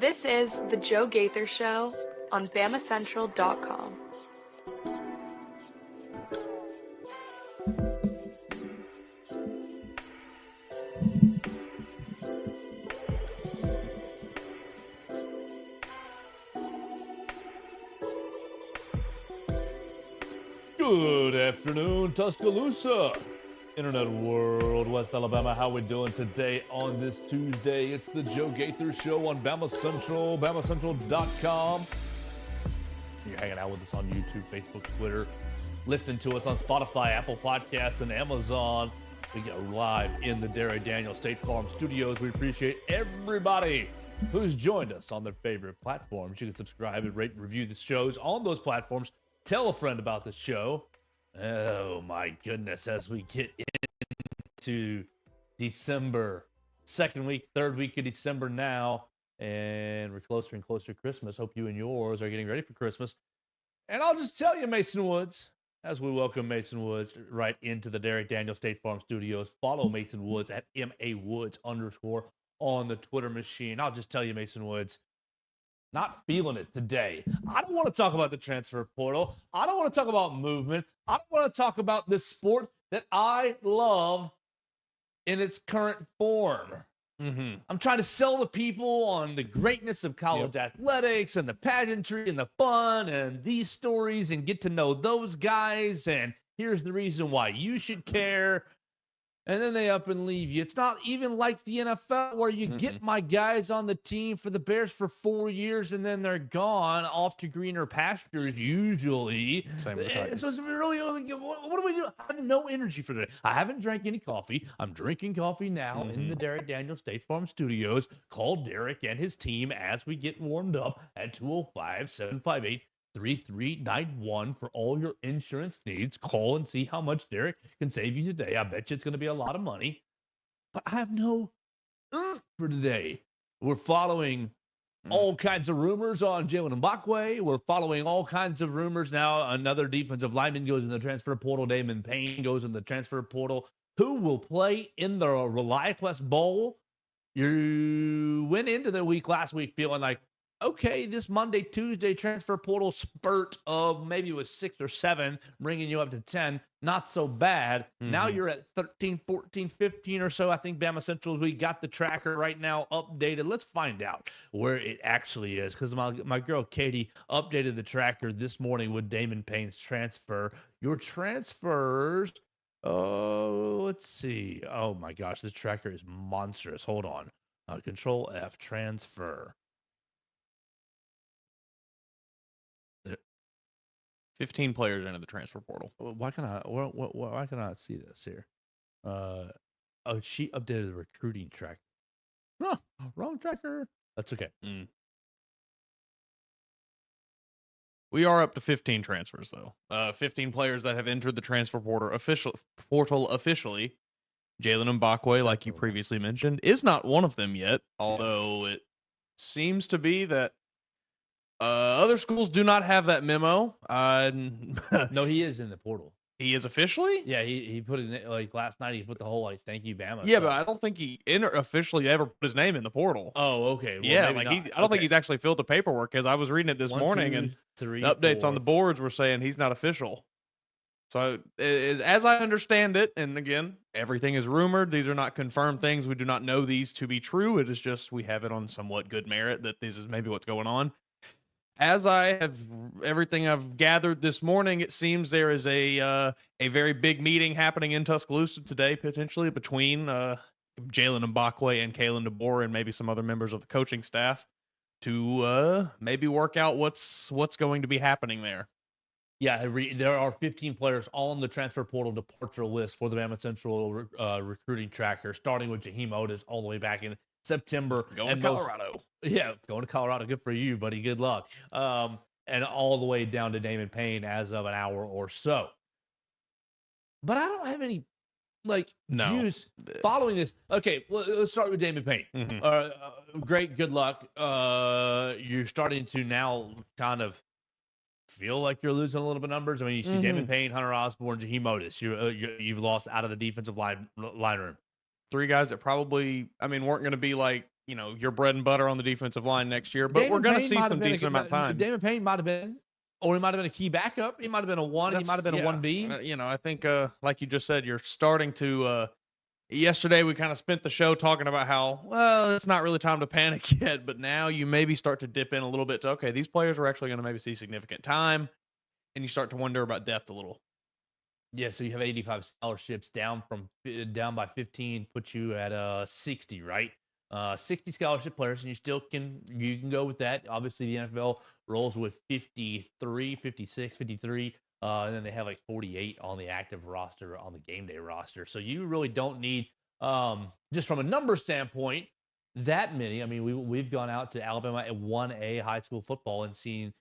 This is The Joe Gaither Show on BamaCentral.com. Good afternoon, Tuscaloosa, Internet World, West Alabama. How we doing today on this Tuesday? It's the Joe Gaither Show on Bama Central, BamaCentral.com. You're hanging out with us on YouTube, Facebook, Twitter, listening to us on Spotify, Apple Podcasts, and Amazon. We get live in the Derek Daniel State Farm Studios. We appreciate everybody who's joined us on their favorite platforms. You can subscribe and rate and review the shows on those platforms. Tell a friend about the show. Oh, my goodness, as we get into December, second week, third week of December now, and we're closer and closer to Christmas. Hope you and yours are getting ready for Christmas. And I'll just tell you, Mason Woods, as we welcome Mason Woods right into the Derek Daniel State Farm Studios, follow Mason Woods at MAWoods_ on the Twitter machine. I'll just tell you, Mason Woods, not feeling it today. I don't want to talk about the transfer portal. I don't want to talk about movement. I don't want to talk about this sport that I love in its current form. I'm trying to sell the people on the greatness of college athletics and the pageantry and the fun and these stories and get to know those guys. And here's the reason why you should care. And then they up and leave you. It's not even like the NFL where you get my guys on the team for the Bears for 4 years and then they're gone off to greener pastures usually. Same with the so it's really, what do we do? I have no energy for today. I haven't drank any coffee. I'm drinking coffee now in the Derek Daniel State Farm Studios. Call Derek and his team as we get warmed up at 205-758-3391 for all your insurance needs. Call and see how much Derek can save you today. I bet you it's going to be a lot of money. But I have no for today. We're following all kinds of rumors on Jaylen Mbakwe. We're following all kinds of rumors now. Another defensive lineman goes in the transfer portal. Damon Payne goes in the transfer portal. Who will play in the ReliaQuest Bowl? You went into the week last week feeling like, okay, this Monday, Tuesday transfer portal spurt of maybe it was 6 or 7, bringing you up to 10. Not so bad. Now you're at 13, 14, 15 or so. I think Bama Central, we got the tracker right now updated. Let's find out where it actually is because my girl Katie updated the tracker this morning with Damon Payne's transfer. Your transfers, let's see. Oh, my gosh, this tracker is monstrous. Hold on. Control F, transfer. 15 players into the transfer portal. Why can I see this here? She updated the recruiting tracker. Huh, wrong tracker. That's okay. We are up to 15 transfers, though. 15 players that have entered the transfer portal officially. Jaylen Mbakwe, like you previously mentioned, is not one of them yet, although it seems to be that other schools do not have that memo. No, he is in the portal. He is officially? Yeah, he put it in, like last night. He put the whole thank you Bama. Yeah, but I don't think he officially ever put his name in the portal. Oh, okay. Well, yeah, like I don't think he's actually filled the paperwork because I was reading it this morning and the updates on the boards were saying he's not official. So as I understand it, and again, everything is rumored. These are not confirmed things. We do not know these to be true. It is just we have it on somewhat good merit that this is maybe what's going on. As I have everything I've gathered this morning, it seems there is a very big meeting happening in Tuscaloosa today, potentially between Jaylen Mbakwe and Kalen DeBoer and maybe some other members of the coaching staff to maybe work out what's going to be happening there. Yeah, there are 15 players on the transfer portal departure list for the Bama Central recruiting tracker, starting with Jaheim Otis all the way back in September. Going to Colorado. Going to Colorado. Good for you, buddy. Good luck. And all the way down to Damon Payne as of an hour or so. But I don't have any, juice following this. Okay, well, let's start with Damon Payne. Great. Good luck. You're starting to now kind of feel like you're losing a little bit of numbers. I mean, you see Damon Payne, Hunter Osborne, Jaheim Otis. You've lost out of the defensive line room. 3 guys that probably, weren't going to be like your bread and butter on the defensive line next year. But we're going to see some decent amount of time. Damon Payne might have been, or he might have been a key backup. He might have been a 1. He might have been a 1B. I think, like you just said, you're starting to. Yesterday we kind of spent the show talking about how, well, it's not really time to panic yet, but now you maybe start to dip in a little bit to, okay, these players are actually going to maybe see significant time, and you start to wonder about depth a little. Yeah, so you have 85 scholarships down by 15, puts you at 60, right? 60 scholarship players, and you can go with that. Obviously, the NFL rolls with 53, 56, 53. And then they have like 48 on the active roster, on the game day roster. So you really don't need, just from a number standpoint, that many. I mean, we've gone out to Alabama at 1A high school football and seen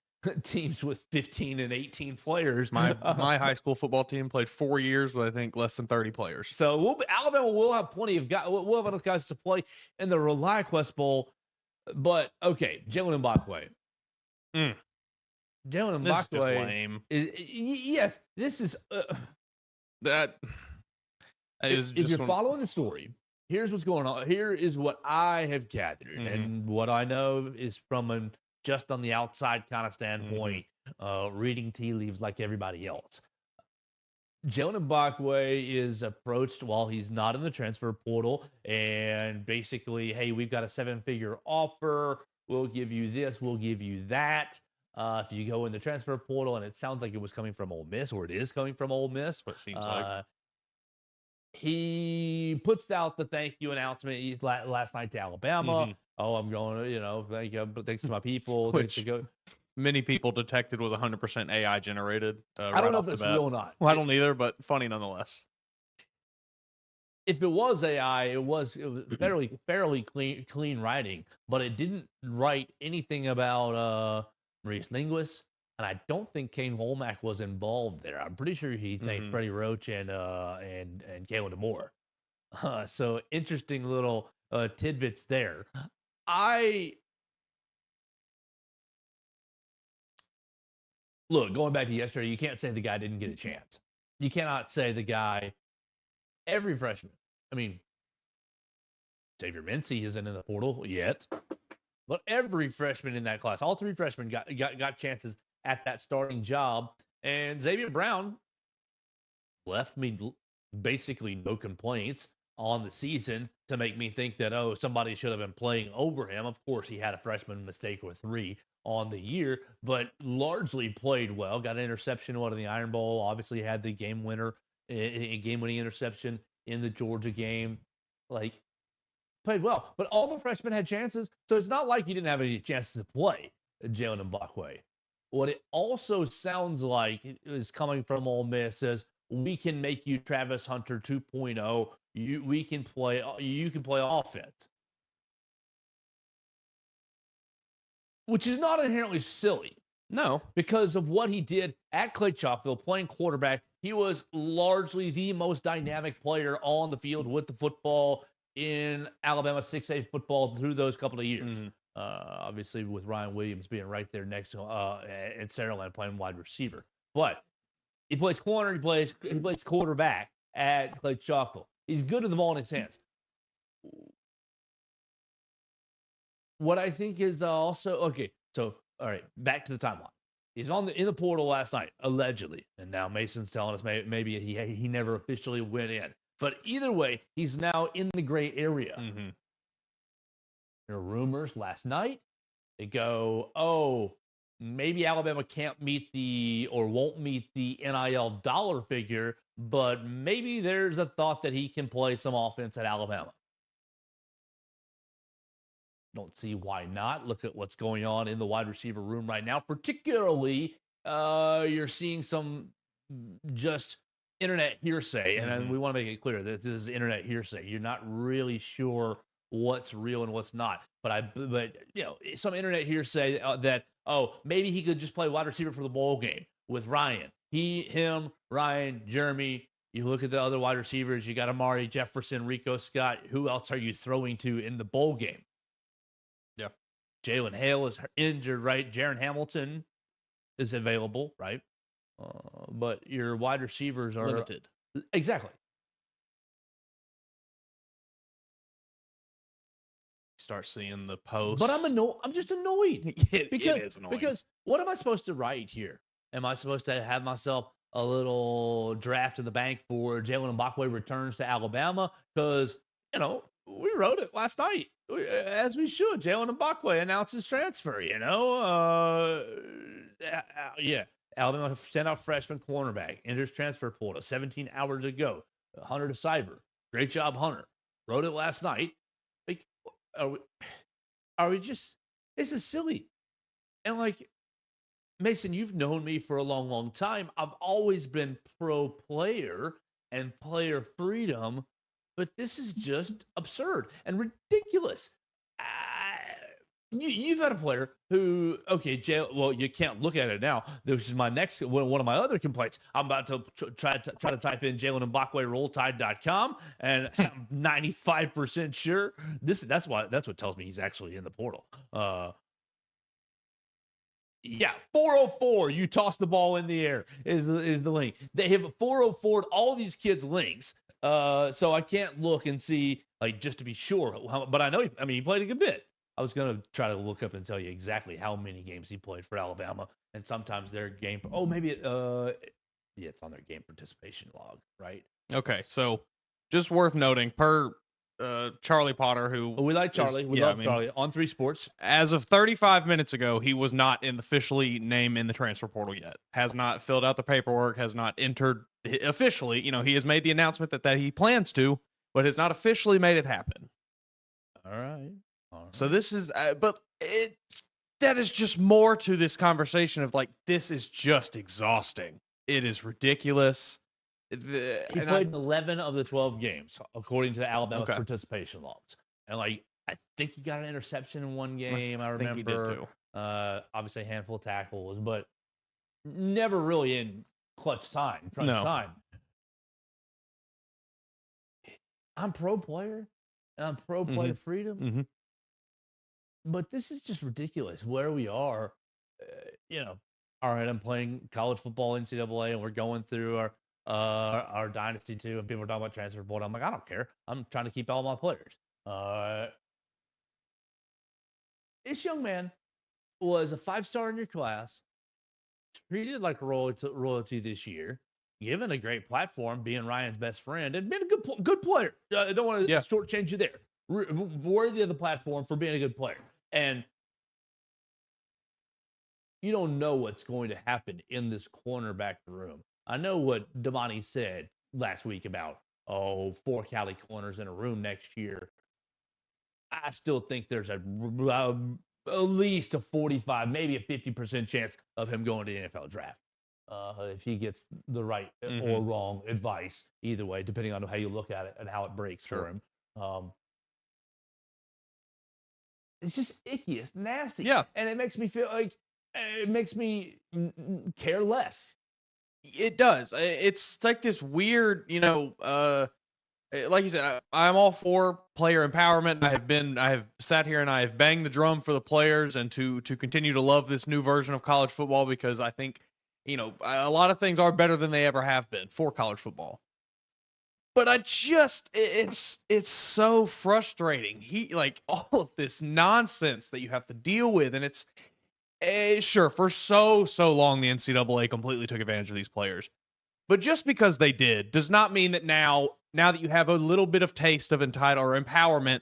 teams with 15 and 18 players. My high school football team played 4 years with, I think, less than 30 players. So Alabama will have plenty of guys. We'll have enough guys to play in the ReliaQuest Bowl. But, okay, Jaylen Mbakwe. Jaylen Mbakwe. Yes, this is that is. If you're following the story, here's what's going on. Here is what I have gathered, and what I know is from just on the outside kind of standpoint, reading tea leaves like everybody else. Jaylen Mbakwe is approached while he's not in the transfer portal, and basically, hey, we've got a 7-figure offer. We'll give you this. We'll give you that. If you go in the transfer portal, and it sounds like it was coming from Ole Miss, or it is coming from Ole Miss. What it seems like. He puts out the thank you announcement last night to Alabama. Oh, I'm going to, thank you, thanks to my people. Which many people detected was 100% AI generated. I don't know if it's real or not. Well, I don't either, but funny nonetheless. If it was AI, it was fairly clean writing, but it didn't write anything about Maurice Linguist, and I don't think Kane Womack was involved there. I'm pretty sure he thanked Freddie Roach and Kalen DeMoore. So interesting little tidbits there. Look, going back to yesterday, you can't say the guy didn't get a chance. You cannot say the guy. Every freshman. I mean, Xavier Mincy isn't in the portal yet. But every freshman in that class, all 3 freshmen got chances at that starting job. And Xavier Brown left me basically no complaints on the season to make me think that, somebody should have been playing over him. Of course, he had a freshman mistake or 3 on the year, but largely played well. Got an interception in the Iron Bowl. Obviously had the game-winning interception in the Georgia game. Played well, but all the freshmen had chances, so it's not like he didn't have any chances to play, Jaylen Mbakwe. What it also sounds like is coming from Ole Miss is, we can make you Travis Hunter 2.0. You can play offense, which is not inherently silly. No, because of what he did at Clay Chalkville playing quarterback. He was largely the most dynamic player on the field with the football in Alabama 6A football through those couple of years. Obviously, with Ryan Williams being right there next to and Saraland playing wide receiver. But he plays corner, he plays quarterback at Clay Chalkville. He's good with the ball in his hands. What I think is also okay. So, all right, back to the timeline. He's in the portal last night, allegedly, and now Mason's telling us maybe he never officially went in. But either way, he's now in the gray area. There are rumors last night. They go, maybe Alabama can't won't meet the NIL dollar figure, but maybe there's a thought that he can play some offense at Alabama. Don't see why not. Look at what's going on in the wide receiver room right now. Particularly, you're seeing some just internet hearsay, and we want to make it clear that this is internet hearsay. You're not really sure what's real and what's not. But some internet hearsay that maybe he could just play wide receiver for the bowl game with Ryan. Him, Ryan, Jeremy. You look at the other wide receivers. You got Amari Jefferson, Rico Scott. Who else are you throwing to in the bowl game? Yeah. Jalen Hale is injured, right? Jaron Hamilton is available, right? But your wide receivers are limited. Exactly. start seeing the posts. But I'm just annoyed. It is annoying. Because what am I supposed to write here? Am I supposed to have myself a little draft in the bank for Jaylen Mbakwe returns to Alabama? Because, we wrote it last night, as we should. Jaylen Mbakwe announces transfer, yeah. Alabama sent out freshman cornerback, enters transfer portal 17 hours ago. Hunter DeCiver. Great job, Hunter. Wrote it last night. Like, are we just, this is silly. And like, Mason, you've known me for a long, long time. I've always been pro player and player freedom, but this is just absurd and ridiculous. You've had a player who, okay, you can't look at it now. This is my next one of my other complaints. I'm about to try to type in Jaylen Mbakwe rolltide.com, and I'm 95% sure that's what tells me he's actually in the portal. Yeah, 404. You toss the ball in the air is the link. They have 404 all these kids' links. So I can't look and see, like, just to be sure. But I know, he played a good bit. I was going to try to look up and tell you exactly how many games he played for Alabama. And sometimes their game, it's on their game participation log, right? Okay, so just worth noting, per Charlie Potter, who we like Charlie, Charlie on 3 Sports. As of 35 minutes ago, he was not officially named in the transfer portal yet. Has not filled out the paperwork. Has not entered officially. He has made the announcement that he plans to, but has not officially made it happen. All right. So this is, that is just more to this conversation of like, this is just exhausting. It is ridiculous. He played 11 of the 12 games, according to the Alabama participation logs. And I think he got an interception in one game. I remember. Think he did too. Obviously a handful of tackles, but never really in crunch time. I'm pro player, and I'm pro player freedom. Mm-hmm. But this is just ridiculous where we are. All right, I'm playing college football NCAA, and we're going through our dynasty too, and people are talking about transfer portal. I'm like, I don't care. I'm trying to keep all my players. This young man was a 5-star in your class, treated like royalty this year, given a great platform, being Ryan's best friend, and been a good player. I don't want to shortchange you there. Worthy of the platform for being a good player. And you don't know what's going to happen in this cornerback room. I know what Damani said last week about, 4 Cali corners in a room next year. I still think there's at least a 45, maybe a 50% chance of him going to the NFL draft. If he gets the right or wrong advice, either way, depending on how you look at it and how it breaks for him. It's just icky. It's nasty. Yeah. And it makes me feel like, it makes me care less. It does. It's like this weird, like you said, I'm all for player empowerment. I have sat here and I have banged the drum for the players and to continue to love this new version of college football, because I think, a lot of things are better than they ever have been for college football. But it's so frustrating. All of this nonsense that you have to deal with. And it's, sure, for so long, the NCAA completely took advantage of these players. But just because they did does not mean that now that you have a little bit of taste of empowerment,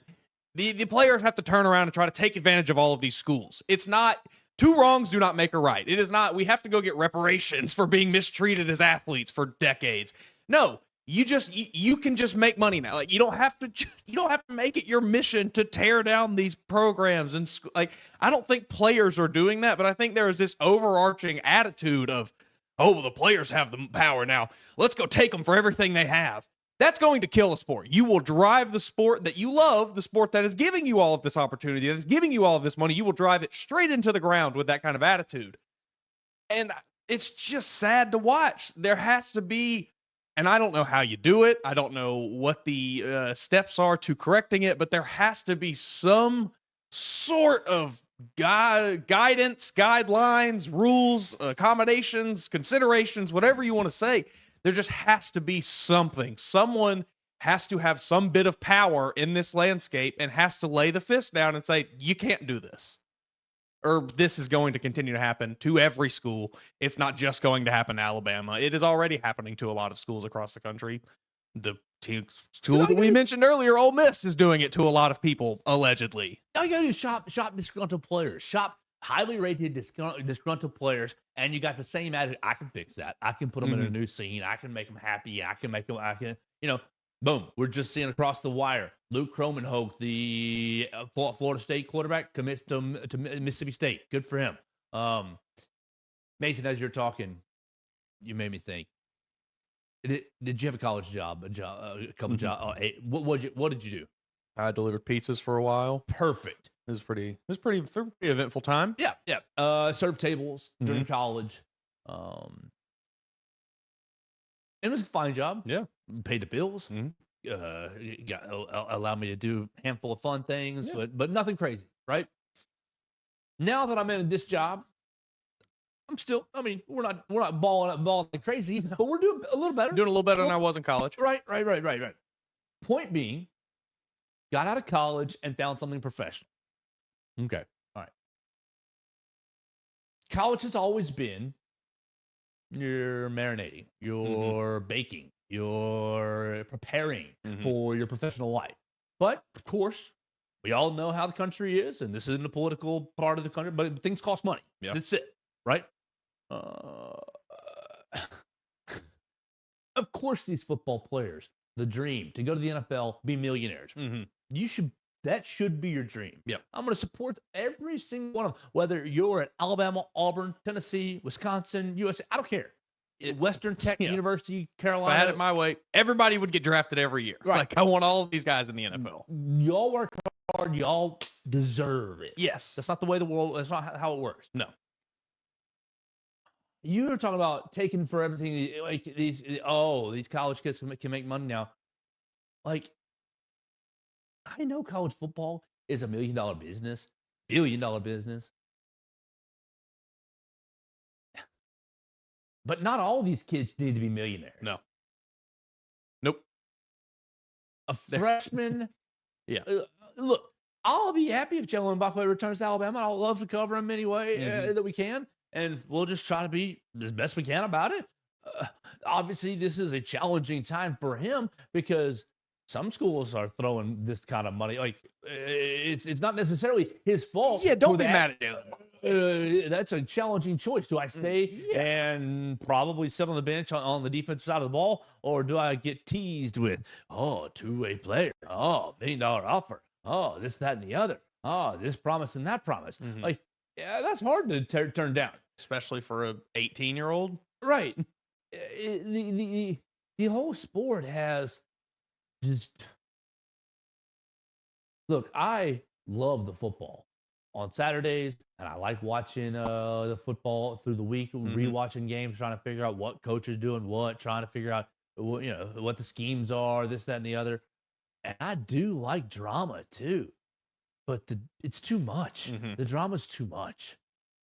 the players have to turn around and try to take advantage of all of these schools. It's not, 2 wrongs do not make a right. It is not, we have to go get reparations for being mistreated as athletes for decades. No. You can just make money now. Like, you don't have to make it your mission to tear down these programs and I don't think players are doing that, but I think there is this overarching attitude of, the players have the power now. Let's go take them for everything they have. That's going to kill a sport. You will drive the sport that you love, the sport that is giving you all of this opportunity, that is giving you all of this money. You will drive it straight into the ground with that kind of attitude. And it's just sad to watch. There has to be, and I don't know how you do it. I don't know what the steps are to correcting it, but there has to be some sort of guidance, guidelines, rules, accommodations, considerations, whatever you want to say. There just has to be something. Someone has to have some bit of power in this landscape and has to lay the fist down and say, you can't do this. Or this is going to continue to happen to every school. It's not just going to happen to Alabama. It is already happening to a lot of schools across the country. The school that we mentioned earlier, Ole Miss, is doing it to a lot of people, allegedly. All you gotta do is shop disgruntled players. Shop highly rated disgruntled players, and you got the same attitude. I can fix that. I can put them in a new scene. I can make them happy. I can, boom. We're just seeing across the wire. Luke Kromenhoek, the Florida State quarterback, commits to Mississippi State. Good for him. Mason, as you're talking, you made me think. Did you have a college job? A couple jobs? What did you do? I delivered pizzas for a while. Perfect. It was pretty eventful time. Yeah. Served tables during college. It was a fine job. Yeah. Paid the bills. Allowed me to do a handful of fun things, but nothing crazy, right? Now that I'm in this job, I'm still, we're not balling like crazy, but we're doing a little better. Doing a little better than I was in college. Right. Point being, got out of college and found something professional. Okay. All right. College has always been you're marinating, you're baking, you're preparing for your professional life. But, of course, we all know how the country is, and this isn't a political part of the country, but things cost money. Yeah. That's it, right? Of course, these football players, the dream to go to the NFL, be millionaires. That should be your dream. Yeah. I'm going to support every single one of them, whether you're at Alabama, Auburn, Tennessee, Wisconsin, USA. I don't care. Western Tech University, Carolina. If I had it my way, everybody would get drafted every year. Right. Like, I want all of these guys in the NFL. Y'all work hard. Y'all deserve it. Yes. That's not the way the world, that's not how it works. No. You were talking about taking for everything, like these college kids can make money now. Like, I know college football is $1 million business, $1 billion business. But not all these kids need to be millionaires. No. Nope. A freshman. Yeah. Look, I'll be happy if Jaylen Mbakwe returns to Alabama. I'll love to cover him any way that we can. And we'll just try to be as best we can about it. Obviously, this is a challenging time for him because some schools are throwing this kind of money. Like, it's not necessarily his fault. Yeah, don't be mad at him. That's a challenging choice. Do I stay and probably sit on the bench on the defensive side of the ball, or do I get teased with, two-way player, $1 million offer, this, that, and the other, this promise and that promise. Like, that's hard to turn down. Especially for a 18-year-old. Right. The whole sport has just... Look, I love the football on Saturdays, and I like watching the football through the week, rewatching games, trying to figure out what coach is doing what, trying to figure out what the schemes are, this, that, and the other. And I do like drama too, but it's too much. The drama's too much.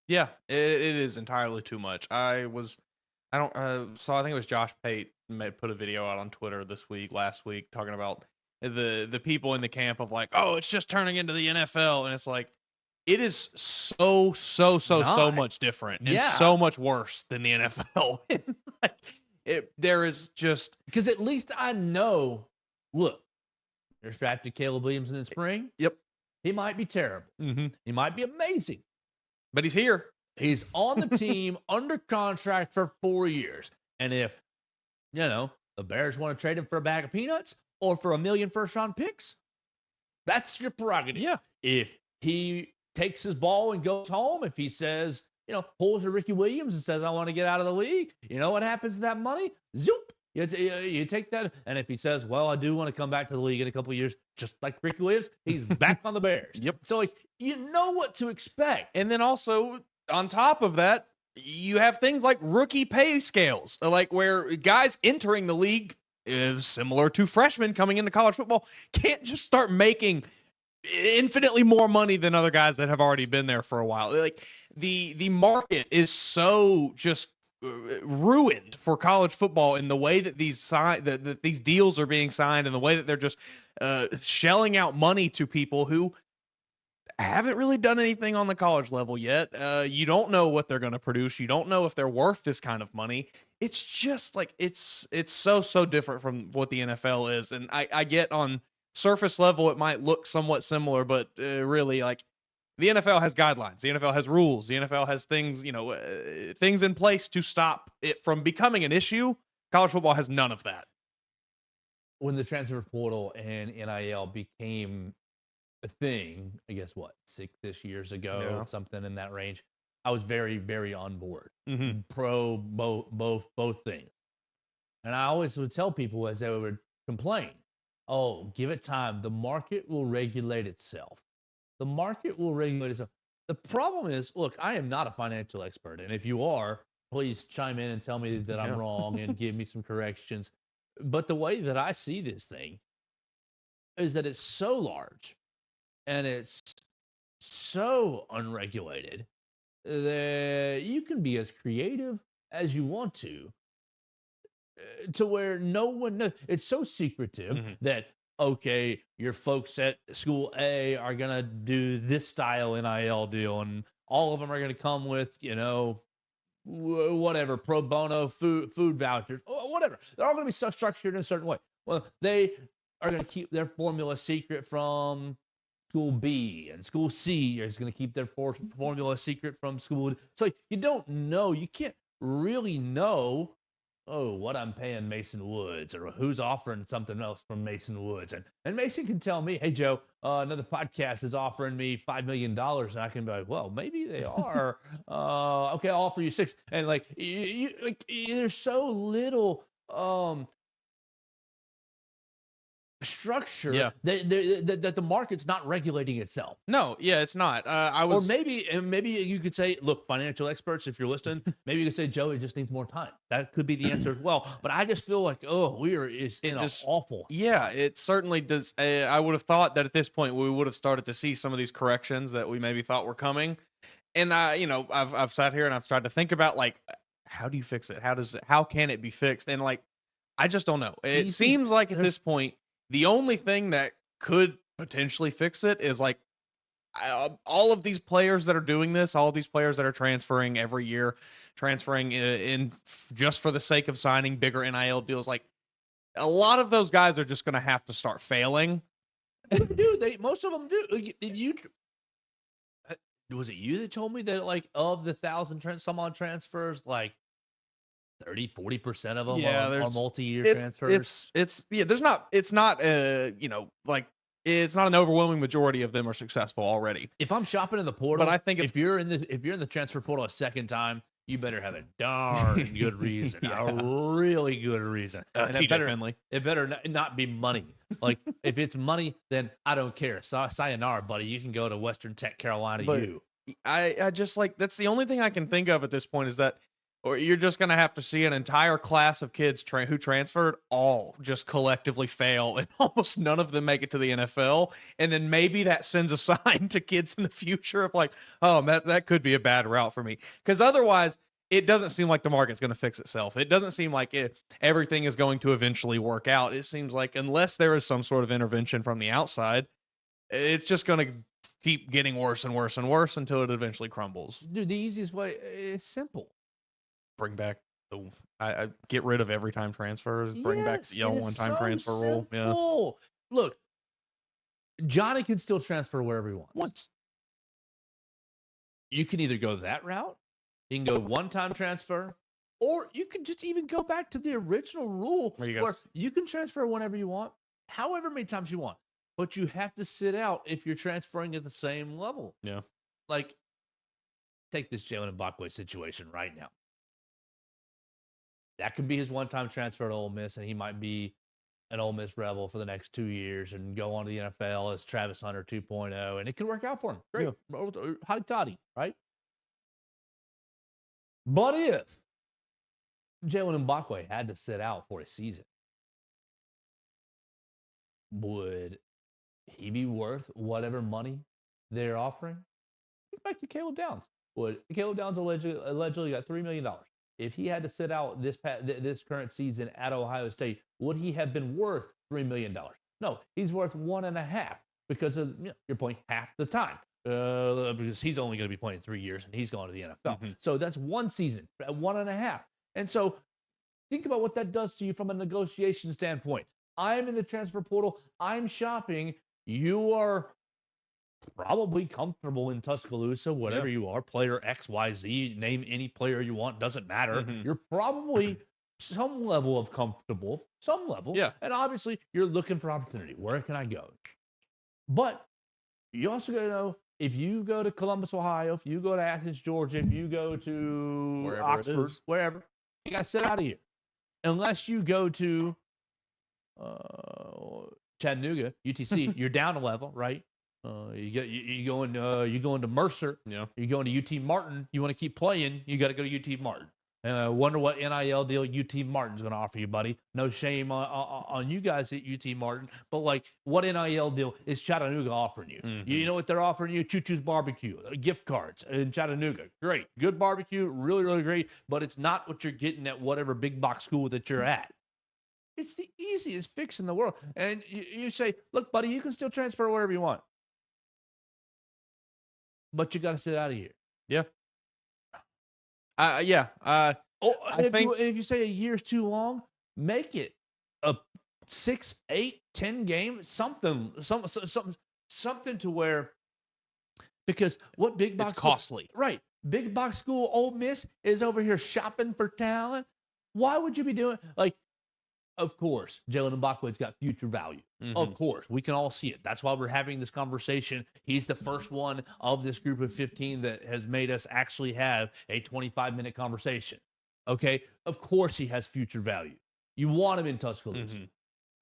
Yeah, it is entirely too much. I think it was Josh Pate put a video out on Twitter last week, talking about the people in the camp of like, it's just turning into the NFL. And it's like, it is so much different and so much worse than the NFL. There is just, because at least I know, look, there's drafted Caleb Williams in the spring. Yep. He might be terrible. He might be amazing. But he's here. He's on the team under contract for 4 years. And if, the Bears want to trade him for a bag of peanuts or for 1 million first-round picks, that's your prerogative. Yeah. If he takes his ball and goes home, if he says, pulls a Ricky Williams and says, I want to get out of the league, you know what happens to that money? Zoop. You take that. And if he says, well, I do want to come back to the league in a couple of years, just like Ricky Williams, he's back on the Bears. Yep. So, you know what to expect. And then also, on top of that, you have things like rookie pay scales, like where guys entering the league, similar to freshmen coming into college football, can't just start making infinitely more money than other guys that have already been there for a while. Like the market is so just ruined for college football in the way that these deals are being signed and the way that they're just shelling out money to people who haven't really done anything on the college level yet. You don't know what they're going to produce. You don't know if they're worth this kind of money. It's just like it's so different from what the NFL is. And I get on surface level it might look somewhat similar, but really like the NFL has guidelines. The NFL has rules. The NFL has things, things in place to stop it from becoming an issue. College football has none of that. When the transfer portal and NIL became a thing, I guess 6-ish years ago, something in that range, I was very, very on board. Mm-hmm. Pro both things. And I always would tell people as they would complain, oh, give it time. The market will regulate itself. The market will regulate itself. The problem is, look, I am not a financial expert. And if you are, please chime in and tell me that I'm wrong and give me some corrections. But the way that I see this thing is that it's so large and it's so unregulated that you can be as creative as you want to where no one knows. It's so secretive that, okay, your folks at school A are going to do this style NIL deal, and all of them are going to come with, whatever, pro bono food vouchers, or whatever. They're all going to be so structured in a certain way. Well, they are going to keep their formula secret from school B, and school C is going to keep their formula secret from school. So you don't know. You can't really know, what I'm paying Mason Woods, or who's offering something else from Mason Woods. And Mason can tell me, hey, Joe, another podcast is offering me $5 million. And I can be like, well, maybe they are. Okay, I'll offer you 6. And like, there's so little structure that the market's not regulating itself. No, it's not. Or maybe you could say, look, financial experts, if you're listening, maybe you could say Joey just needs more time. That could be the answer as well. But I just feel like, awful. Yeah, it certainly does. I would have thought that at this point we would have started to see some of these corrections that we maybe thought were coming. And I've sat here and I've tried to think about, like, how do you fix it? How can it be fixed? And like, I just don't know. It seems like at this point, the only thing that could potentially fix it is like all of these players that are doing this, all of these players that are transferring every year, transferring in just for the sake of signing bigger NIL deals. Like, a lot of those guys are just going to have to start failing. Most of them do. Was it you that told me that, like, of the 1,000 some odd transfers, like 30-40% of them are multi-year transfers? It's not an overwhelming majority of them are successful already. If I'm shopping in the portal, but I think if you're in the transfer portal a second time, you better have a darn good reason, a really good reason. And it better not be money. Like, if it's money, then I don't care. Sayonara, buddy. You can go to Western Tech, Carolina. I just, like, that's the only thing I can think of at this point is that, or you're just going to have to see an entire class of kids who transferred all just collectively fail, and almost none of them make it to the NFL. And then maybe that sends a sign to kids in the future of like, oh, that could be a bad route for me. Because otherwise, it doesn't seem like the market's going to fix itself. It doesn't seem like everything is going to eventually work out. It seems like unless there is some sort of intervention from the outside, it's just going to keep getting worse and worse and worse until it eventually crumbles. Dude, the easiest way is simple. Bring back I get rid of every time transfers. Bring back the one-time transfer rule. Yeah. Look, Johnny can still transfer wherever he wants. You can either go that route, you can go one-time transfer, or you can just even go back to the original rule where you can transfer whenever you want, however many times you want. But you have to sit out if you're transferring at the same level. Yeah. Like, take this Jaylen Mbakwe situation right now. That could be his one-time transfer to Ole Miss, and he might be an Ole Miss Rebel for the next 2 years and go on to the NFL as Travis Hunter 2.0, and it could work out for him. Great. Yeah. Hotty toddy, right? But if Jaylen Mbakwe had to sit out for a season, would he be worth whatever money they're offering? Think back to Caleb Downs. Caleb Downs allegedly got $3 million. if he had to sit out this current season at Ohio State, would he have been worth $3 million? No, he's worth 1.5 because of you're playing half the time. Because he's only going to be playing 3 years and he's going to the NFL. Mm-hmm. So that's one season at 1.5. And so think about what that does to you from a negotiation standpoint. I'm in the transfer portal. I'm shopping. You are probably comfortable in Tuscaloosa, whatever you are, player XYZ, name any player you want, doesn't matter. Mm-hmm. You're probably some level of comfortable, some level. Yeah. And obviously, you're looking for opportunity. Where can I go? But you also got to know, if you go to Columbus, Ohio, if you go to Athens, Georgia, if you go to wherever Oxford, wherever, you got to sit out of here. Unless you go to Chattanooga, UTC, you're down a level, right? You going to Mercer, you're going to UT Martin. You want to keep playing, you got to go to UT Martin. Wonder what NIL deal UT Martin's going to offer you, buddy. No shame on you guys at UT Martin, but like, what NIL deal is Chattanooga offering you? Mm-hmm. You know what they're offering you? Choo Choo's Barbecue, gift cards in Chattanooga. Great, good barbecue, really, really great, but it's not what you're getting at whatever big box school that you're at. It's the easiest fix in the world. And you say, look, buddy, you can still transfer wherever you want, but you got to sit out of here. Yeah. If you say a year's too long, make it a 6, 8, 10 game, something to where, because what big box it's costly, school, right? Big box school Ole Miss is over here shopping for talent. Why would you be doing like? Of course, Jaylen Mbakwe's got future value. Mm-hmm. Of course, we can all see it. That's why we're having this conversation. He's the first one of this group of 15 that has made us actually have a 25-minute conversation. Okay? Of course he has future value. You want him in Tuscaloosa. Mm-hmm.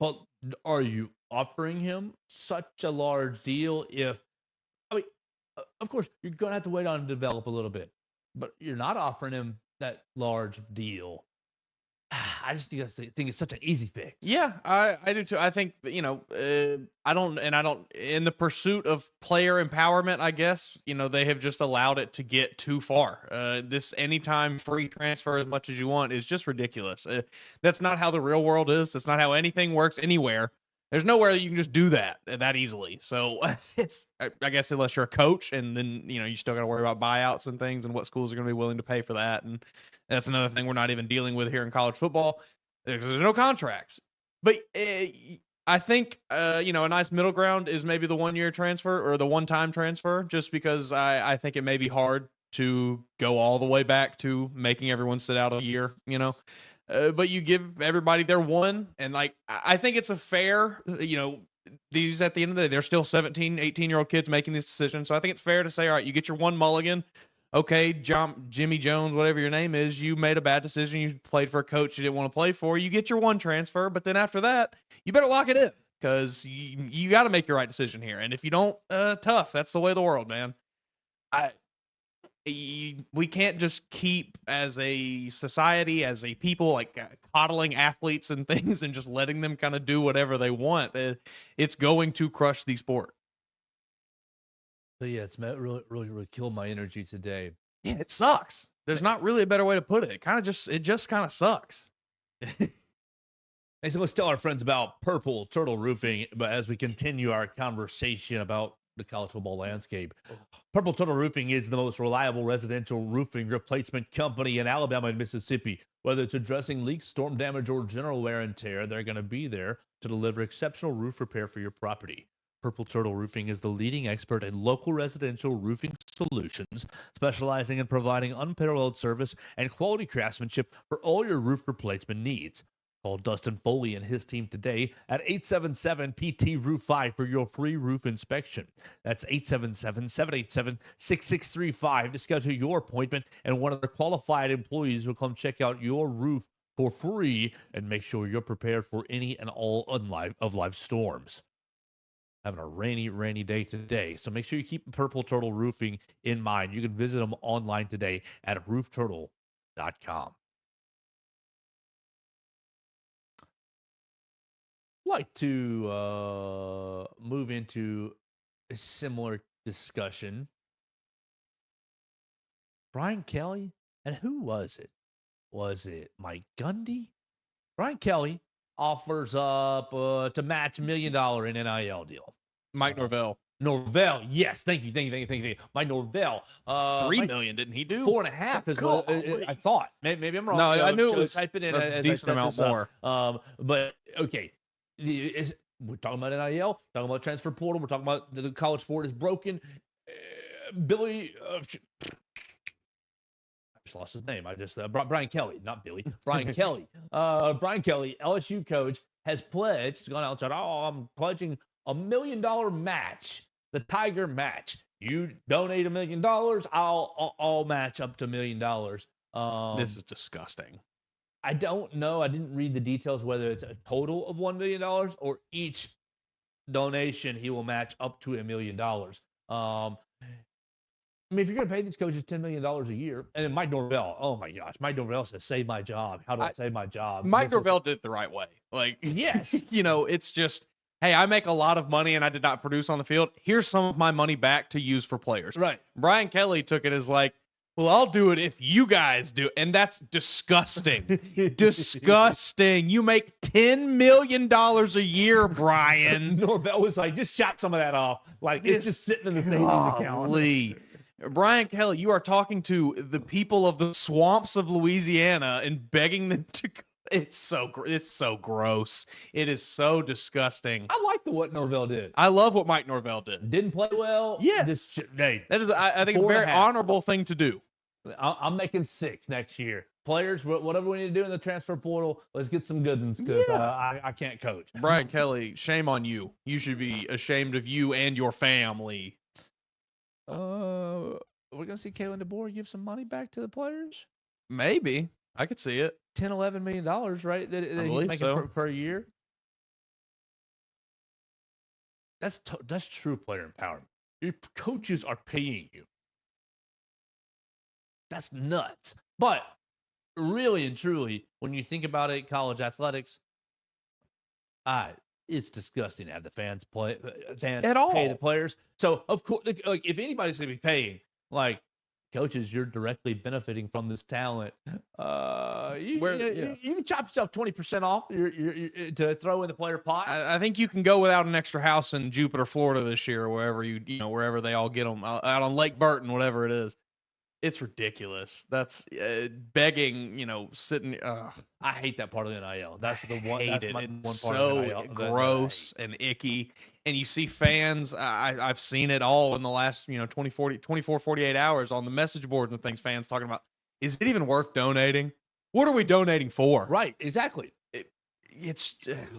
But are you offering him such a large deal of course, you're going to have to wait on him to develop a little bit. But you're not offering him that large deal. I just think it's such an easy fix. Yeah, I do too. I think I don't in the pursuit of player empowerment, I guess they have just allowed it to get too far. This anytime free transfer as much as you want is just ridiculous. That's not how the real world is. That's not how anything works anywhere. There's nowhere that you can just do that easily. So it's I guess unless you're a coach, and then you still got to worry about buyouts and things and what schools are going to be willing to pay for that. And that's another thing we're not even dealing with here in college football. There's no contracts. But I think a nice middle ground is maybe the 1-year transfer or the one-time transfer, just because I think it may be hard to go all the way back to making everyone sit out a year. But you give everybody their one, and I think it's a fair, these at the end of the day, they're still 17, 18-year-old kids making this decision. So I think it's fair to say, all right, you get your one mulligan. Okay, Jimmy Jones, whatever your name is, you made a bad decision. You played for a coach you didn't want to play for. You get your one transfer, but then after that, you better lock it in because you got to make your right decision here. And if you don't, tough. That's the way of the world, man. We can't just keep as a society, as a people, coddling athletes and things and just letting them kind of do whatever they want. It's going to crush the sport. So yeah, it's really, really, really killed my energy today. Yeah, it sucks. There's not really a better way to put it. It just kind of sucks. And so let's tell our friends about Purple Turtle Roofing, but as we continue our conversation about the college football landscape. Purple Turtle Roofing is the most reliable residential roofing replacement company in Alabama and Mississippi. Whether it's addressing leaks, storm damage, or general wear and tear, they're going to be there to deliver exceptional roof repair for your property. Purple Turtle Roofing is the leading expert in local residential roofing solutions, specializing in providing unparalleled service and quality craftsmanship for all your roof replacement needs. Call Dustin Foley and his team today at 877-PT-ROOF-5 for your free roof inspection. That's 877-787-6635 to schedule your appointment, and one of their qualified employees will come check out your roof for free and make sure you're prepared for any and all of life storms. Having a rainy day today, so make sure you keep Purple Turtle Roofing in mind. You can visit them online today at roofturtle.com. Like to move into a similar discussion. Brian Kelly, and who was it? was it Mike Gundy? Brian Kelly offers up to match $1 million in NIL deal. Mike Norvell. Norvell, yes, thank you. Mike Norvell, $3 million, didn't he do? 4.5 is what I thought. Maybe I'm wrong. No, I knew it was type it in a decent amount more. But okay, we're talking about NIL, talking about transfer portal. We're talking about the college sport is broken. Billy, I just lost his name. Brian Kelly, not Billy. Brian Kelly. Brian Kelly, LSU coach, has pledged, gone out and said, I'm pledging $1 million match, the Tiger match. You donate $1 million, I'll match up to $1 million. This is disgusting. I don't know. I didn't read the details whether it's a total of $1 million or each donation he will match up to $1 million. I mean, if you're going to pay these coaches $10 million a year, and then Mike Norvell, oh my gosh, Mike Norvell says, save my job. How do I save my job? Mike Norvell did it the right way. Like, yes. It's just, hey, I make a lot of money and I did not produce on the field. Here's some of my money back to use for players. Right. Brian Kelly took it as like, well, I'll do it if you guys do. And that's disgusting. Disgusting. You make $10 million a year, Brian. Norvell was like, just shot some of that off. Like, it's just sitting in the stadium account. Brian Kelly, you are talking to the people of the swamps of Louisiana and begging them to. It's so gross. It is so disgusting. I like what Norvell did. I love what Mike Norvell did. Didn't play well. Yes. I think it's a very honorable thing to do. I'm making 6 next year. Players, whatever we need to do in the transfer portal, let's get some good ones because I can't coach. Brian Kelly, shame on you. You should be ashamed of you and your family. We're gonna see Kalen DeBoer give some money back to the players. Maybe I could see it. $10-11 million, right? That he's making per year. That's true player empowerment. Your coaches are paying you. That's nuts. But really and truly, when you think about it, college athletics, it's disgusting to have the fans pay the players. So of course, like if anybody's gonna be paying, like coaches, you're directly benefiting from this talent. You can chop yourself 20% off to throw in the player pot. I think you can go without an extra house in Jupiter, Florida this year, or wherever wherever they all get them out on Lake Burton, whatever it is. It's ridiculous. That's begging, sitting. I hate that part of the NIL. That's the one. It's one part so of the NIL gross and icky. And you see fans. I've seen it all in the last 24, 48 hours on the message boards and things. Fans talking about, is it even worth donating? What are we donating for? Right. Exactly.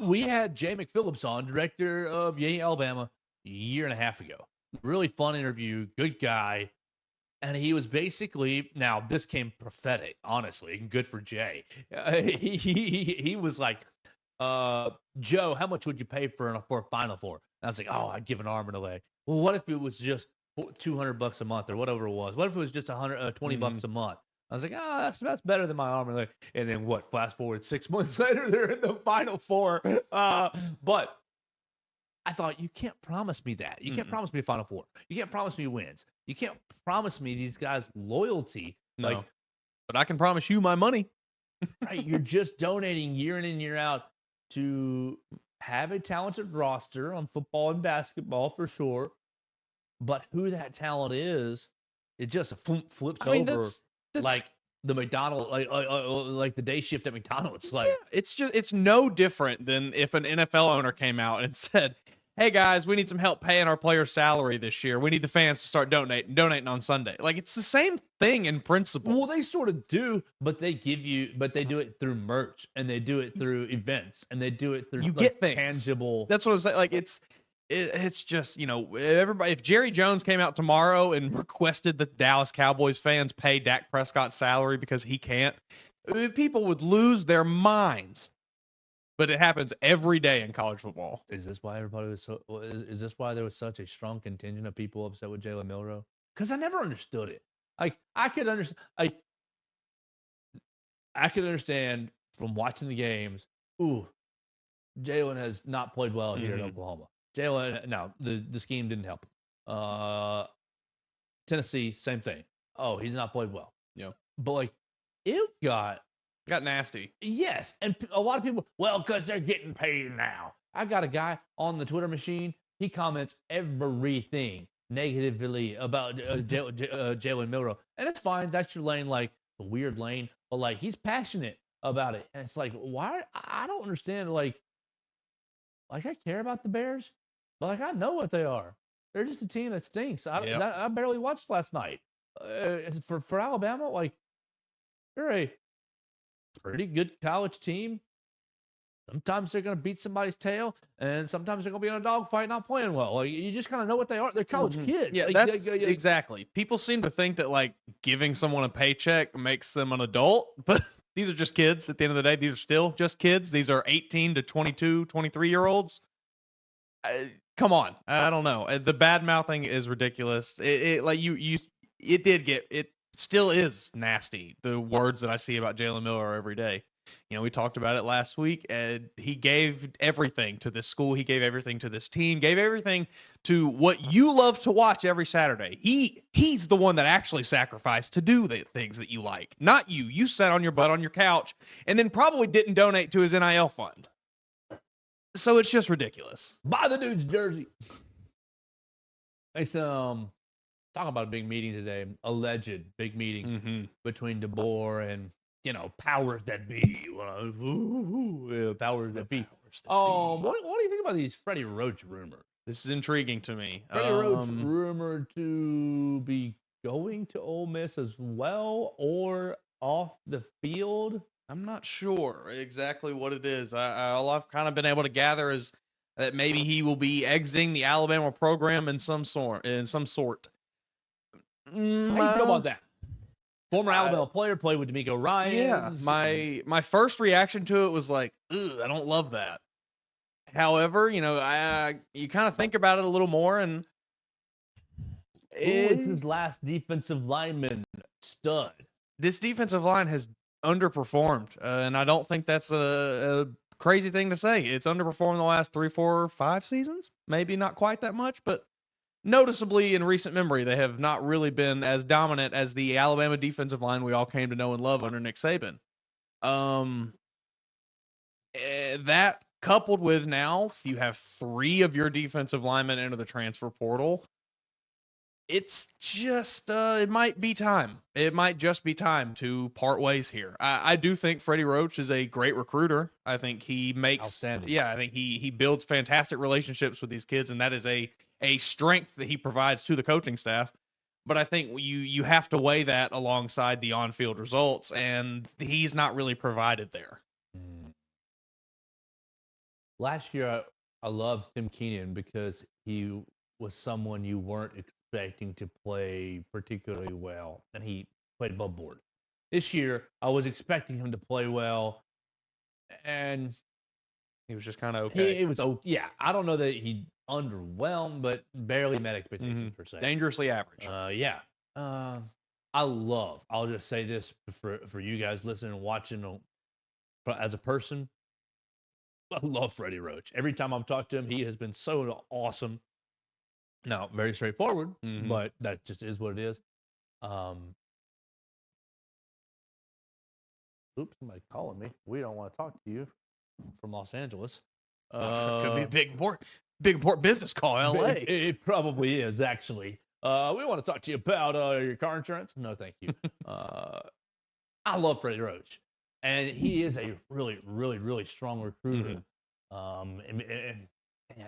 We had Jay McPhillips on, director of Yale, Alabama, a year and a half ago. Really fun interview. Good guy. And he was basically, now this came prophetic, honestly, and good for Jay. He was like, Joe, how much would you pay for a Final Four? And I was like, I'd give an arm and a leg. Well, what if it was just $200 a month or whatever it was? What if it was just $20 a month? I was like, that's better than my arm and leg. And then fast forward 6 months later, they're in the Final Four. But I thought, you can't promise me that. You can't promise me a Final Four. You can't promise me wins. You can't promise me these guys' loyalty. No. But I can promise you my money. Right. You're just donating year in and year out to have a talented roster on football and basketball for sure. But who that talent is, it just flips over that's like the McDonald's, like the day shift at McDonald's. Like, it's no different than if an NFL owner came out and said, hey guys, we need some help paying our players' salary this year. We need the fans to start donating on Sunday. Like, it's the same thing in principle. Well, they sort of do, but they do it through merch, and they do it through events, and they do it through get things. Tangible. That's what I'm saying. Like, it's just, everybody. If Jerry Jones came out tomorrow and requested that Dallas Cowboys fans pay Dak Prescott's salary because he can't, people would lose their minds. But it happens every day in college football. Is this why everybody was so? Is this why there was such a strong contingent of people upset with Jalen Milroe? Because I never understood it. Like, I could understand. I could understand from watching the games. Jalen has not played well here in Oklahoma. Jalen, no, the scheme didn't help him. Tennessee, same thing. He's not played well. Yeah. But it got Got nasty. Yes, and a lot of people, well, because they're getting paid now. I got a guy on the Twitter machine. He comments everything negatively about Jalen Milroe, and it's fine. That's your lane, like a weird lane, but like he's passionate about it, and it's like, why? I don't understand. Like I care about the Bears, but like I know what they are. They're just a team that stinks. I barely watched last night. For Alabama, like they're a pretty good college team. Sometimes they're going to beat somebody's tail, and sometimes they're going to be in a dogfight not playing well. Like you just kind of know what they are. They're college kids. Yeah, like, that's exactly. People seem to think that like giving someone a paycheck makes them an adult, but these are just kids at the end of the day. These are still just kids. These are 18 to 22, 23-year-olds. Come on. I don't know. The bad mouthing is ridiculous. It still is nasty. The words that I see about Jalen Miller every day. We talked about it last week, and he gave everything to this school. He gave everything to this team, gave everything to what you love to watch every Saturday. He's the one that actually sacrificed to do the things that you like, not you. You sat on your butt on your couch and then probably didn't donate to his NIL fund. So it's just ridiculous. Buy the dude's jersey. They talk about a big meeting today, alleged big meeting between DeBoer and powers that be. Powers that be. What do you think about these Freddie Roach rumors? This is intriguing to me. Freddie Roach rumored to be going to Ole Miss as well, or off the field. I'm not sure exactly what it is. All I've kind of been able to gather is that maybe he will be exiting the Alabama program in some sort. How do you feel about that? Former Alabama player, played with D'Amico Ryan. Yeah, my first reaction to it was like, ugh, I don't love that. However, you kind of think about it a little more, and it's his last defensive lineman stud. This defensive line has underperformed, and I don't think that's a crazy thing to say. It's underperformed the last 3, 4, 5 seasons. Maybe not quite that much, but noticeably in recent memory, they have not really been as dominant as the Alabama defensive line we all came to know and love under Nick Saban. That coupled with now you have 3 of your defensive linemen enter the transfer portal. It's just, it might be time. It might just be time to part ways here. I do think Freddie Roach is a great recruiter. I think he makes, I think he builds fantastic relationships with these kids, and that is a strength that he provides to the coaching staff. But I think you have to weigh that alongside the on-field results, and he's not really provided there. Last year, I loved Tim Keenan because he was someone you weren't expecting to play particularly well, and he played above board. This year, I was expecting him to play well, and he was just kind of okay. It was okay. Yeah, I don't know that he underwhelmed, but barely met expectations per se. Dangerously average. I'll just say this for you guys listening and watching, as a person, I love Freddie Roach. Every time I've talked to him, he has been so awesome. Now, very straightforward, but that just is what it is. Oops, somebody calling me. We don't want to talk to you from Los Angeles. Could be a big important business call, LA. It probably is, actually. We want to talk to you about your car insurance. No, thank you. I love Freddie Roach, and he is a really, really, really strong recruiter. And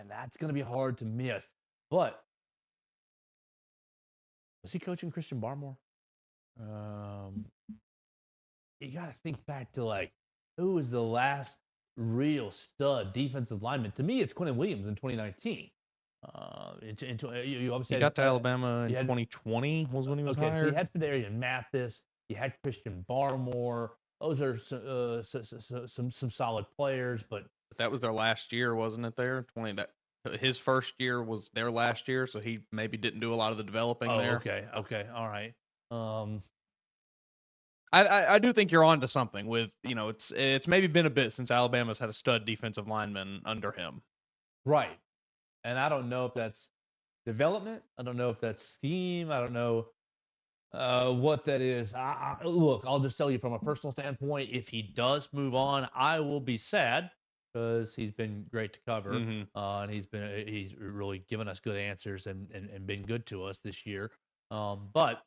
that's going to be hard to miss. But was he coaching Christian Barmore? You got to think back to who was the last real stud defensive lineman? To me, it's Quentin Williams in 2019. You obviously got to Alabama in 2020 was when he was hired. So you had Fedarian Mathis, you had Christian Barmore. Those are some solid players, but that was their last year, wasn't it? His first year was their last year, so he maybe didn't do a lot of the developing there. Okay, all right. I do think you're onto something with, it's maybe been a bit since Alabama's had a stud defensive lineman under him. Right. And I don't know if that's development. I don't know if that's scheme. I don't know. what that is. Look, I'll just tell you from a personal standpoint, if he does move on, I will be sad because he's been great to cover, and he's really given us good answers and been good to us this year. But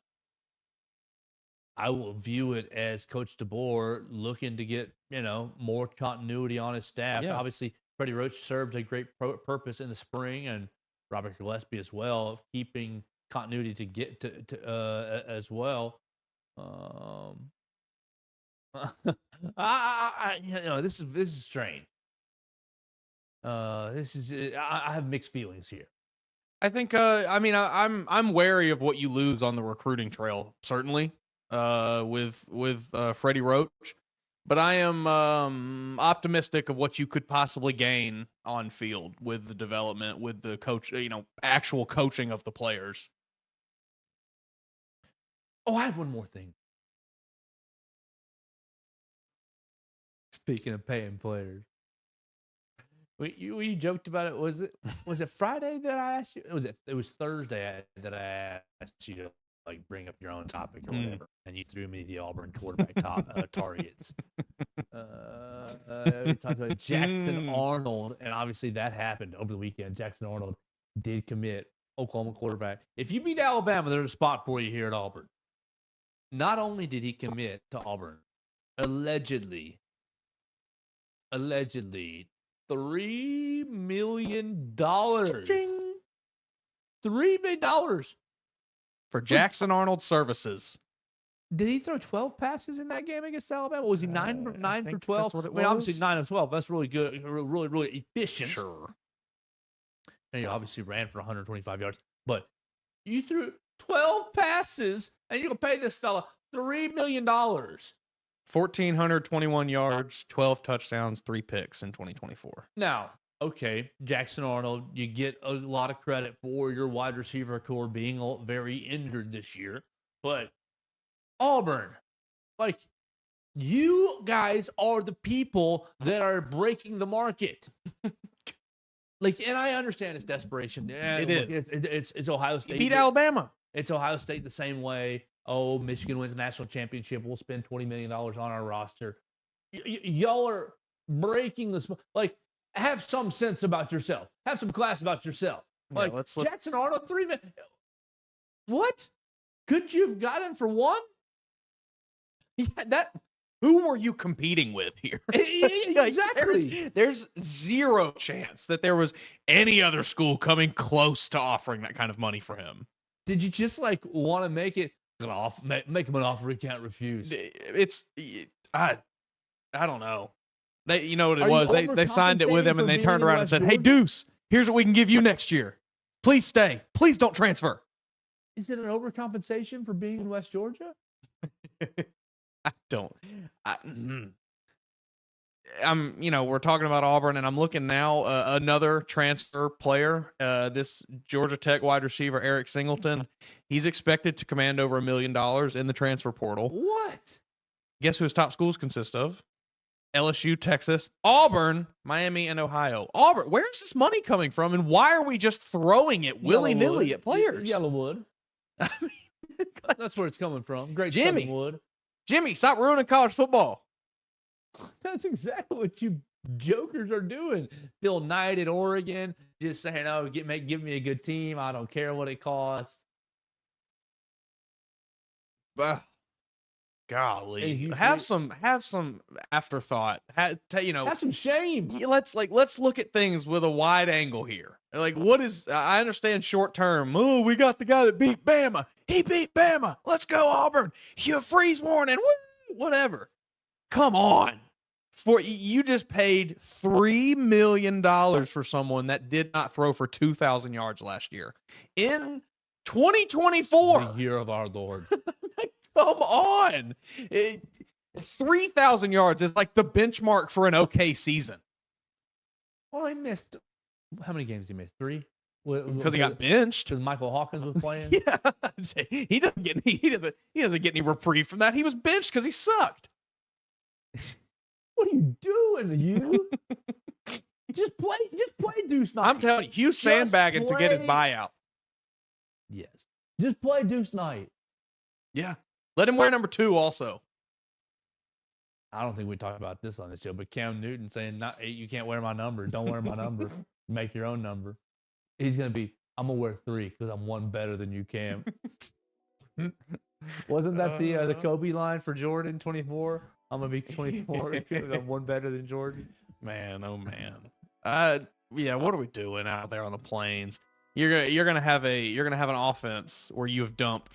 I will view it as Coach DeBoer looking to get more continuity on his staff. Yeah. Obviously, Freddie Roach served a great purpose in the spring, and Robert Gillespie as well, of keeping continuity to get to as well. This is strange. I have mixed feelings here. I think I'm wary of what you lose on the recruiting trail, certainly, with Freddie Roach, but I am optimistic of what you could possibly gain on field with the development, with the coach, actual coaching of the players. Oh, I have one more thing. Speaking of paying players, we joked about it. Was it Friday that I asked you? It was Thursday that I asked you to bring up your own topic or whatever, and you threw me the Auburn quarterback targets. We talked about Jackson Arnold, and obviously that happened over the weekend. Jackson Arnold did commit, Oklahoma quarterback. If you beat Alabama, there's a spot for you here at Auburn. Not only did he commit to Auburn, allegedly, $3 million. $3 million for Jackson Arnold's services. Did he throw 12 passes in that game against Alabama? Was he 9 for 12? That's what it was. Obviously 9 of 12. That's really good. Really, really efficient. Sure. And he obviously ran for 125 yards. But you threw 12 passes, and you're going to pay this fella $3 million. 1,421 yards, 12 touchdowns, 3 picks in 2024. Now, okay, Jackson Arnold, you get a lot of credit for your wide receiver core being very injured this year. But Auburn, you guys are the people that are breaking the market. And I understand it's desperation. Yeah, it is. It's Ohio State. You beat Alabama. It's Ohio State the same way. Oh, Michigan wins a national championship. We'll spend $20 million on our roster. Y'all are breaking this. Have some sense about yourself. Have some class about yourself. Jackson Arnold, $3 million. What? Could you have got him for one? Yeah, who were you competing with here? Exactly. There's zero chance that there was any other school coming close to offering that kind of money for him. Did you just want to make it make him an offer he can't refuse? I don't know. You know what it was? They signed it with him and they turned around and said, "Hey, Deuce, here's what we can give you next year. Please stay. Please don't transfer." Is it an overcompensation for being in West Georgia? We're talking about Auburn, and I'm looking now, another transfer player, this Georgia Tech wide receiver, Eric Singleton. He's expected to command over $1 million in the transfer portal. What? Guess who his top schools consist of? LSU, Texas, Auburn, Miami, and Ohio. Auburn, where's this money coming from, and why are we just throwing it willy-nilly at players? Yellowwood. I mean, that's where it's coming from. Great Wood. Jimmy, stop ruining college football. That's exactly what you jokers are doing. Phil Knight at Oregon, just saying, "Oh, give me a good team. I don't care what it costs." Golly, have some afterthought. Have some shame. Let's look at things with a wide angle here. What is? I understand short term. Oh, we got the guy that beat Bama. He beat Bama. Let's go Auburn. You freeze warning. Woo, whatever. Come on. You just paid $3 million for someone that did not throw for 2,000 yards last year in 2024. The year of our Lord. Come on. 3,000 yards is like the benchmark for an okay season. Well, he missed. How many games did he miss? 3? Because he got benched. Because Michael Hawkins was playing. Yeah, he doesn't get any reprieve from that. He was benched because he sucked. What are you doing, you? Just play Deuce Knight. I'm telling you, Hugh's sandbagging to get his buyout. Yes. Just play Deuce Knight. Yeah. Let him wear number 2 also. I don't think we talked about this on the show, but Cam Newton saying, you can't wear my number. Don't wear my number. Make your own number. He's going to be, I'm going to wear 3 because I'm one better than you, Cam. Wasn't that the Kobe line for Jordan, 24? I'm going to be 24 because I'm one better than Jordan. Man, oh man. Yeah, what are we doing out there on the plains? You're gonna have an offense where you have dumped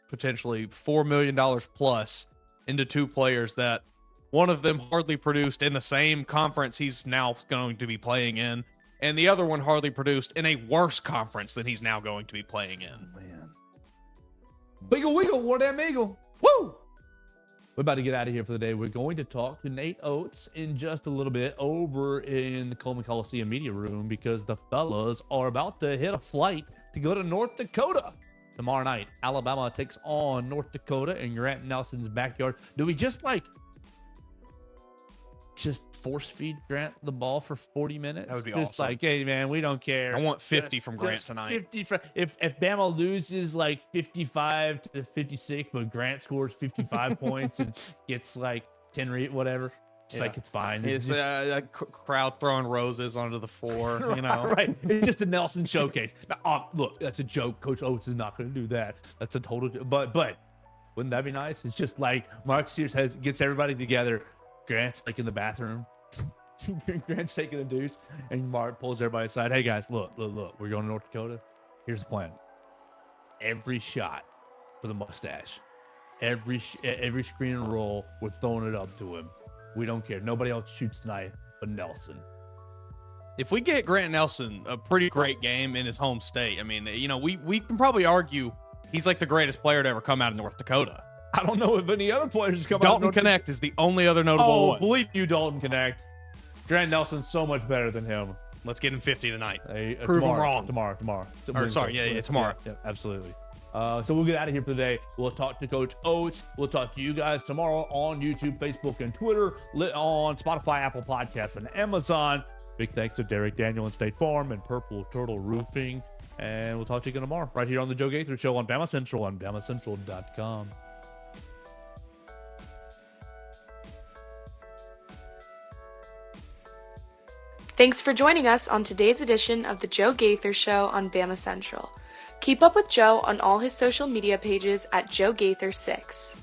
potentially $4 million plus into 2 players that one of them hardly produced in the same conference he's now going to be playing in, and the other one hardly produced in a worse conference than he's now going to be playing in. Man. Wiggle, wiggle, what that eagle? Woo! We're about to get out of here for the day. We're going to talk to Nate Oates in just a little bit over in the Coleman Coliseum media room because the fellas are about to hit a flight to go to North Dakota. Tomorrow night, Alabama takes on North Dakota in Grant Nelson's backyard. Do we just force feed Grant the ball for 40 minutes? That would be just awesome. Like, hey, man, we don't care. I want 50 from Grant tonight. 50 if Bama loses 55 to 56, but Grant scores 55 points and gets 10 whatever, it's it's fine. It's a crowd throwing roses onto the floor, Right. It's just a Nelson showcase. Now, look, that's a joke. Coach Oates is not going to do that. That's a total but wouldn't that be nice? It's just Mark Sears gets everybody together. Grant's in the bathroom. Grant's taking a deuce, and Mark pulls everybody aside. Hey guys, look. We're going to North Dakota. Here's the plan. Every shot for the mustache, every screen and roll, we're throwing it up to him. We don't care. Nobody else shoots tonight but Nelson. If we get Grant Nelson a pretty great game in his home state, I mean, we can probably argue he's the greatest player to ever come out of North Dakota. I don't know if any other players come out. Dalton Connect is the only other notable one. Oh, believe you, Dalton Connect. Grant Nelson's so much better than him. Let's get him 50 tonight. Prove him wrong. Tomorrow. Tomorrow. Yeah, absolutely. So we'll get out of here for the day. We'll talk to Coach Oates. We'll talk to you guys tomorrow on YouTube, Facebook, and Twitter, on Spotify, Apple Podcasts, and Amazon. Big thanks to Derek Daniel and State Farm and Purple Turtle Roofing. And we'll talk to you again tomorrow right here on the Joe Gaither Show on Bama Central on BamaCentral.com. Thanks for joining us on today's edition of the Joe Gaither Show on Bama Central. Keep up with Joe on all his social media pages at Joe Gaither6.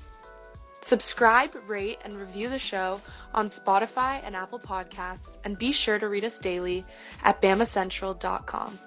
Subscribe, rate, and review the show on Spotify and Apple Podcasts, and be sure to read us daily at BamaCentral.com.